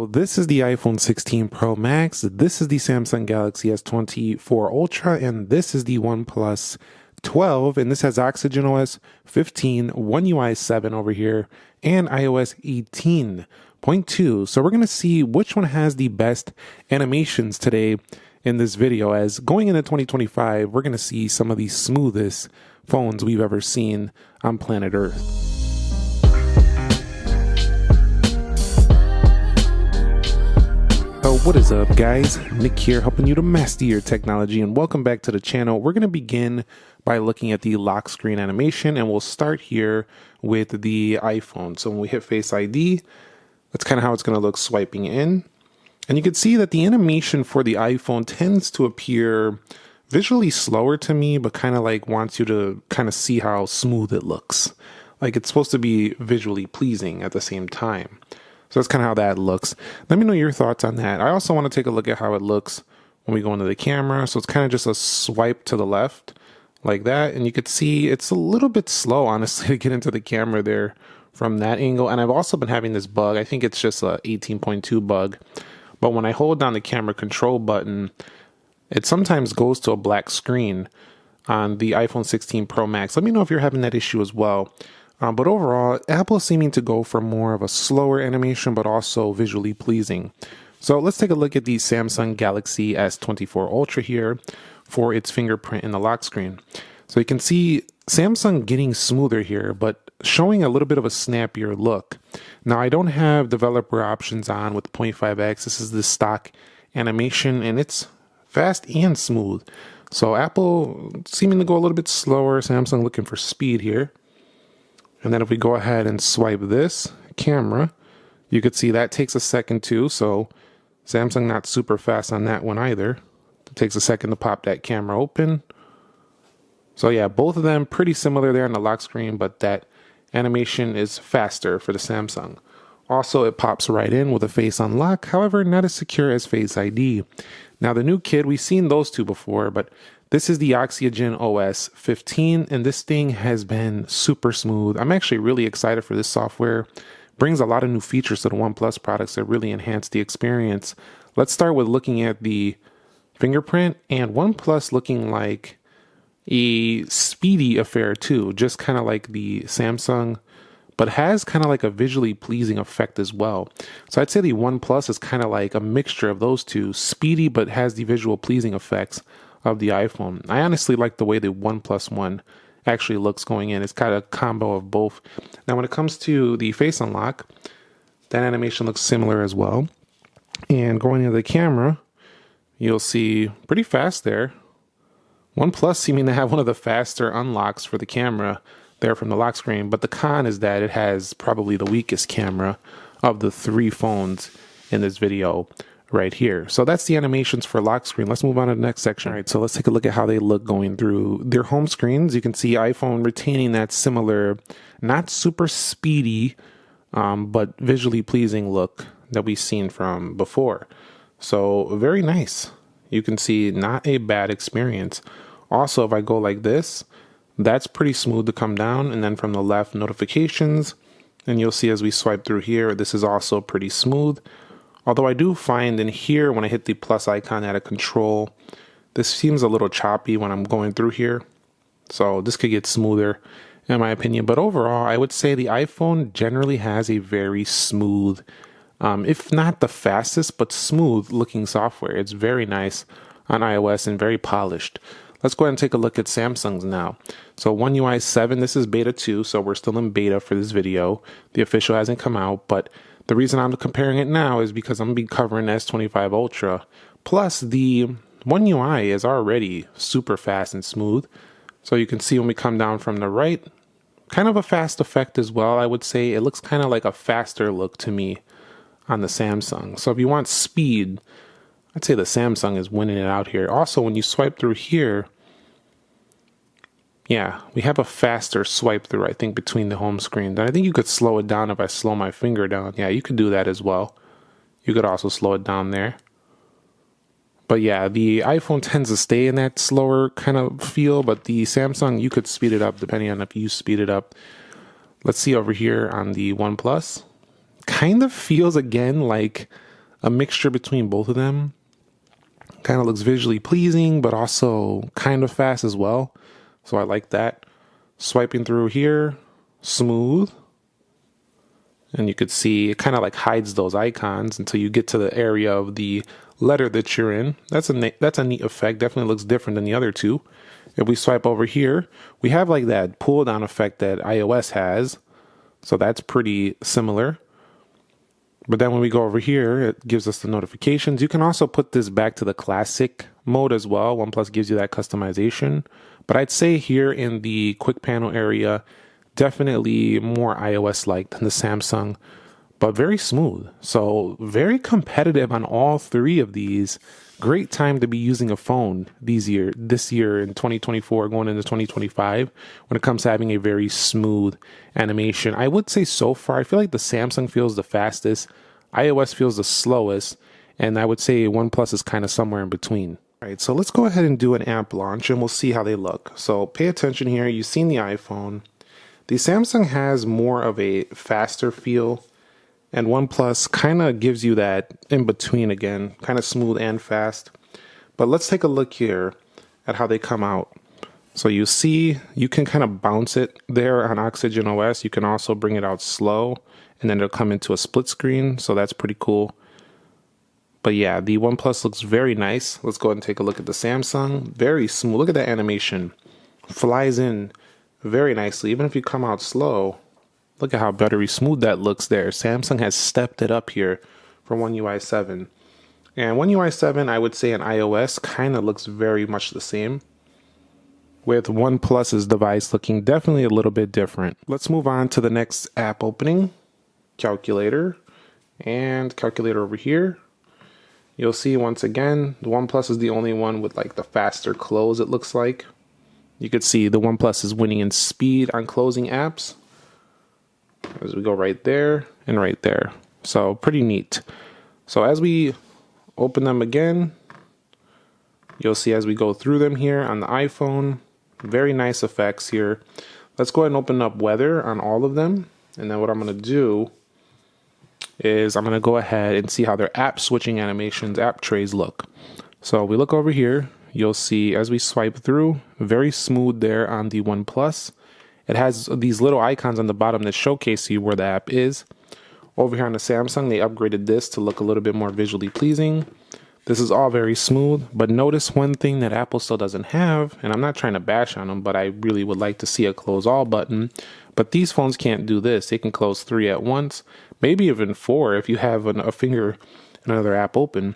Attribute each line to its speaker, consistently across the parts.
Speaker 1: So this is the iPhone 16 Pro Max, this is the Samsung Galaxy S24 Ultra, and this is the OnePlus 12, and this has Oxygen OS 15, One UI 7 over here, and iOS 18.2. So we're going to see which one has the best animations today in this video, as going into 2025, we're going to see some of the smoothest phones we've ever seen on planet Earth. So what is up, guys? Nick here, helping you to master your technology, and welcome back to the channel. We're going to begin by looking at the lock screen animation, and we'll start here with the iPhone. So when we hit Face ID, that's kind of how it's going to look swiping in. And you can see that the animation for the iPhone tends to appear visually slower to me, but kind of like wants you to kind of see how smooth it looks. Like it's supposed to be visually pleasing at the same time. So that's kind of how that looks. Let me know your thoughts on that. I also want to take a look at how it looks when we go into the camera. So it's kind of just a swipe to the left like that. And you could see it's a little bit slow, honestly, to get into the camera there from that angle. And I've also been having this bug. I think it's just a 18.2 bug. But when I hold down the camera control button, it sometimes goes to a black screen on the iPhone 16 Pro Max. Let me know if you're having that issue as well. But overall, Apple is seeming to go for more of a slower animation, but also visually pleasing. So let's take a look at the Samsung Galaxy S24 Ultra here for its fingerprint in the lock screen. So you can see Samsung getting smoother here, but showing a little bit of a snappier look. Now, I don't have developer options on with 0.5x. This is the stock animation, and it's fast and smooth. So Apple seeming to go a little bit slower. Samsung looking for speed here. And then if we go ahead and swipe this camera, you could see that takes a second too. So Samsung not super fast on that one either. It takes a second to pop that camera open. So yeah, both of them pretty similar there on the lock screen, but that animation is faster for the Samsung. Also, it pops right in with a face unlock, however, not as secure as Face ID. Now the new kit, we've seen those two before, but this is the Oxygen OS 15, and this thing has been super smooth. I'm actually really excited for this software. Brings a lot of new features to the OnePlus products that really enhance the experience. Let's start with looking at the fingerprint, and OnePlus looking like a speedy affair too, just kind of like the Samsung, but has kind of like a visually pleasing effect as well. So I'd say the OnePlus is kind of like a mixture of those two, speedy but has the visual pleasing effects of the iPhone. I honestly like the way the OnePlus One actually looks going in. It's kind of a combo of both. Now when it comes to the face unlock, that animation looks similar as well. And going into the camera, you'll see pretty fast there. OnePlus seeming to have one of the faster unlocks for the camera there from the lock screen, but the con is that it has probably the weakest camera of the three phones in this video right here. So that's the animations for lock screen. Let's move on to the next section. All right, so let's take a look at how they look going through their home screens. You can see iPhone retaining that similar, not super speedy, but visually pleasing look that we've seen from before. So very nice. You can see not a bad experience. Also, if I go like this, that's pretty smooth to come down. And then from the left, notifications. And you'll see as we swipe through here, this is also pretty smooth. Although I do find in here, when I hit the plus icon at a control, this seems a little choppy when I'm going through here. So this could get smoother in my opinion. But overall, I would say the iPhone generally has a very smooth, if not the fastest, but smooth looking software. It's very nice on iOS and very polished. Let's go ahead and take a look at Samsung's now. So One UI 7, this is beta 2, so we're still in beta for this video. The official hasn't come out, but the reason I'm comparing it now is because I'm going to be covering S25 Ultra. Plus, the One UI is already super fast and smooth. So you can see when we come down from the right, kind of a fast effect as well. I would say it looks kind of like a faster look to me on the Samsung. So if you want speed, I'd say the Samsung is winning it out here. Also, when you swipe through here, yeah, we have a faster swipe through, I think, between the home screens. And I think you could slow it down if I slow my finger down. Yeah, you could do that as well. You could also slow it down there. But yeah, the iPhone tends to stay in that slower kind of feel, but the Samsung, you could speed it up depending on if you speed it up. Let's see over here on the OnePlus. Kind of feels again like a mixture between both of them. Kind of looks visually pleasing, but also kind of fast as well. So I like that. Swiping through here, smooth. And you could see it kind of like hides those icons until you get to the area of the letter that you're in. That's a neat effect. Definitely looks different than the other two. If we swipe over here, we have like that pull down effect that iOS has. So that's pretty similar. But then when we go over here, it gives us the notifications. You can also put this back to the classic mode as well. OnePlus gives you that customization. But I'd say here in the quick panel area, definitely more iOS-like than the Samsung, but very smooth. So very competitive on all three of these. Great time to be using a phone this year in 2024, going into 2025, when it comes to having a very smooth animation. I would say so far, I feel like the Samsung feels the fastest, iOS feels the slowest, and I would say OnePlus is kind of somewhere in between. All right, so let's go ahead and do an app launch and we'll see how they look. So pay attention here. You've seen the iPhone. The Samsung has more of a faster feel, and OnePlus kind of gives you that in between again, kind of smooth and fast. But let's take a look here at how they come out. So you see, you can kind of bounce it there on Oxygen OS. You can also bring it out slow, and then it'll come into a split screen. So that's pretty cool. But yeah, the OnePlus looks very nice. Let's go ahead and take a look at the Samsung. Very smooth. Look at that animation. Flies in very nicely. Even if you come out slow, look at how buttery smooth that looks there. Samsung has stepped it up here for One UI 7. And One UI 7, I would say in iOS, kind of looks very much the same, with OnePlus's device looking definitely a little bit different. Let's move on to the next app opening, calculator, and calculator over here. You'll see once again, the OnePlus is the only one with like the faster close, it looks like. You could see the OnePlus is winning in speed on closing apps, as we go right there and right there. So pretty neat. So as we open them again, you'll see as we go through them here on the iPhone, very nice effects here. Let's go ahead and open up weather on all of them. And then what I'm going to do is I'm going to go ahead and see how their app switching animations, app trays look. So we look over here, you'll see as we swipe through, very smooth there on the OnePlus. It has these little icons on the bottom that showcase you where the app is. Over here on the Samsung, they upgraded this to look a little bit more visually pleasing. This is all very smooth, but notice one thing that Apple still doesn't have, and I'm not trying to bash on them, but I really would like to see a close all button. But these phones can't do this. They can close 3 at once, maybe even 4 if you have a finger in another app open.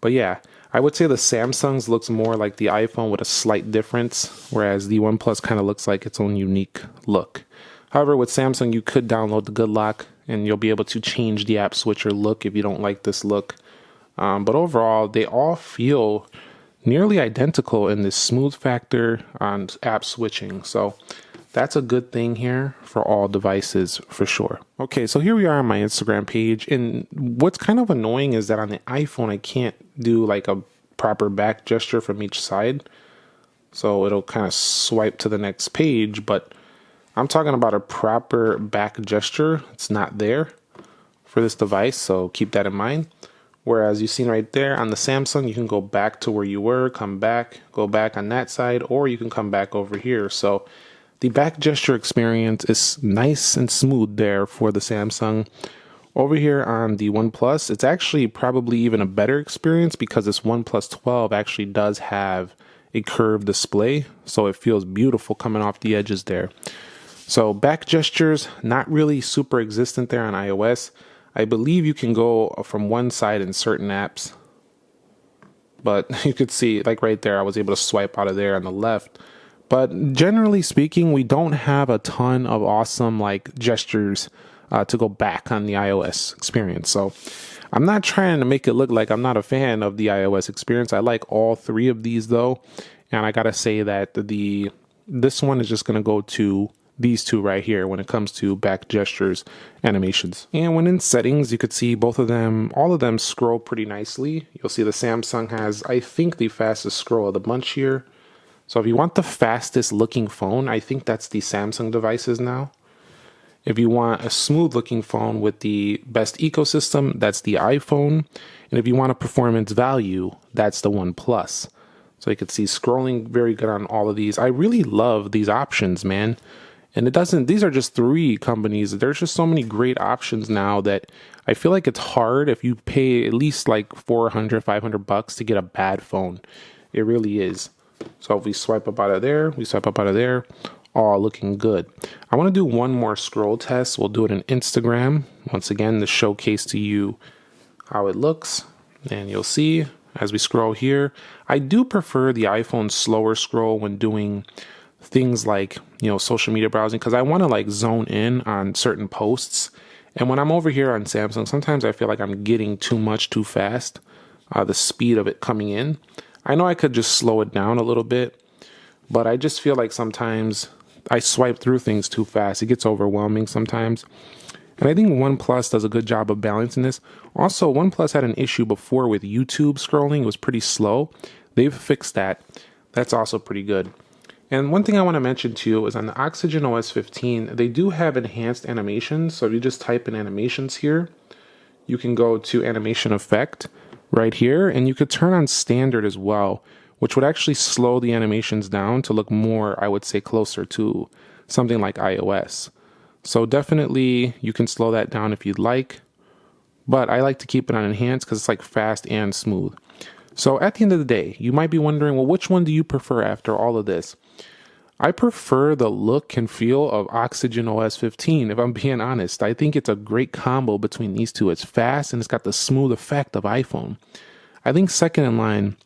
Speaker 1: But yeah, I would say the Samsung's looks more like the iPhone with a slight difference, whereas the OnePlus kind of looks like its own unique look. However, with Samsung, you could download the Good Lock, and you'll be able to change the app switcher look if you don't like this look. But overall, they all feel nearly identical in this smooth factor on app switching. So that's a good thing here for all devices for sure. Okay, so here we are on my Instagram page, and what's kind of annoying is that on the iPhone, I can't do like a proper back gesture from each side. So it'll kind of swipe to the next page, but I'm talking about a proper back gesture. It's not there for this device, so keep that in mind. Whereas you've seen right there on the Samsung, you can go back to where you were, come back, go back on that side, or you can come back over here. So the back gesture experience is nice and smooth there for the Samsung. Over here on the OnePlus, it's actually probably even a better experience because this OnePlus 12 actually does have a curved display, so it feels beautiful coming off the edges there. So back gestures, not really super existent there on iOS. I believe you can go from one side in certain apps, but you could see like right there, I was able to swipe out of there on the left. But generally speaking, we don't have a ton of awesome like gestures to go back on the iOS experience. So I'm not trying to make it look like I'm not a fan of the iOS experience. I like all 3 of these though. And I gotta say that this one is just gonna go to these 2 right here when it comes to back gestures animations. And when in settings, you could see both of them, all of them scroll pretty nicely. You'll see the Samsung has, I think, the fastest scroll of the bunch here. So if you want the fastest looking phone, I think that's the Samsung devices now. If you want a smooth looking phone with the best ecosystem, that's the iPhone. And if you want a performance value, that's the OnePlus. So you can see scrolling very good on all of these. I really love these options, man. And these are just three companies. There's just so many great options now that I feel like it's hard if you pay at least like 400, 500 bucks to get a bad phone. It really is. So if we swipe up out of there, we swipe up out of there, all looking good. I want to do one more scroll test. We'll do it in Instagram. Once again, to showcase to you how it looks. And you'll see as we scroll here, I do prefer the iPhone slower scroll when doing things like, social media browsing, because I want to like zone in on certain posts. And when I'm over here on Samsung, sometimes I feel like I'm getting too much too fast, the speed of it coming in. I know I could just slow it down a little bit, but I just feel like sometimes I swipe through things too fast. It gets overwhelming sometimes. And I think OnePlus does a good job of balancing this. Also, OnePlus had an issue before with YouTube scrolling. It was pretty slow. They've fixed that. That's also pretty good. And one thing I want to mention to you is on the Oxygen OS 15, they do have enhanced animations. So if you just type in animations here, you can go to animation effect right here, and you could turn on standard as well, which would actually slow the animations down to look more, I would say, closer to something like iOS. So definitely you can slow that down if you'd like, but I like to keep it on enhanced because it's like fast and smooth. So at the end of the day, you might be wondering, well, which one do you prefer after all of this? I prefer the look and feel of Oxygen OS 15, if I'm being honest. I think it's a great combo between these two. It's fast and it's got the smooth effect of iPhone. I think second in line,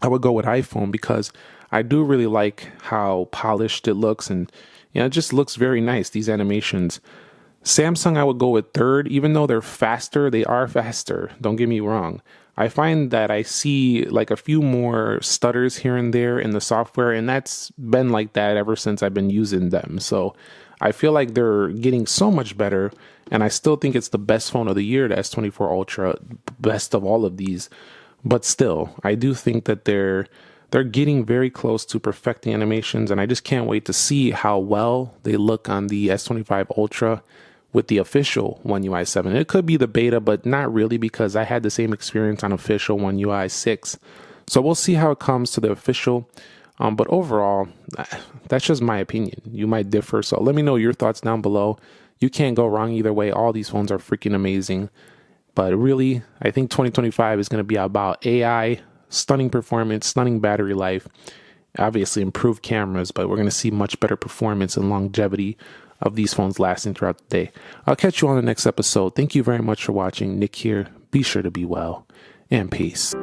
Speaker 1: I would go with iPhone because I do really like how polished it looks, and it just looks very nice, these animations. Samsung, I would go with third. Even though they're faster, they are faster. Don't get me wrong. I find that I see like a few more stutters here and there in the software, and that's been like that ever since I've been using them. So I feel like they're getting so much better, and I still think it's the best phone of the year, the S24 Ultra, best of all of these. But still, I do think that they're getting very close to perfecting animations, and I just can't wait to see how well they look on the S25 Ultra with the official One UI 7. It could be the beta, but not really, because I had the same experience on official One UI 6. So we'll see how it comes to the official. But overall, that's just my opinion. You might differ. So let me know your thoughts down below. You can't go wrong either way. All these phones are freaking amazing. But really, I think 2025 is going to be about AI, stunning performance, stunning battery life, obviously improved cameras, but we're going to see much better performance and longevity of these phones lasting throughout the day. I'll catch you on the next episode. Thank you very much for watching. Nick here. Be sure to be well, and peace.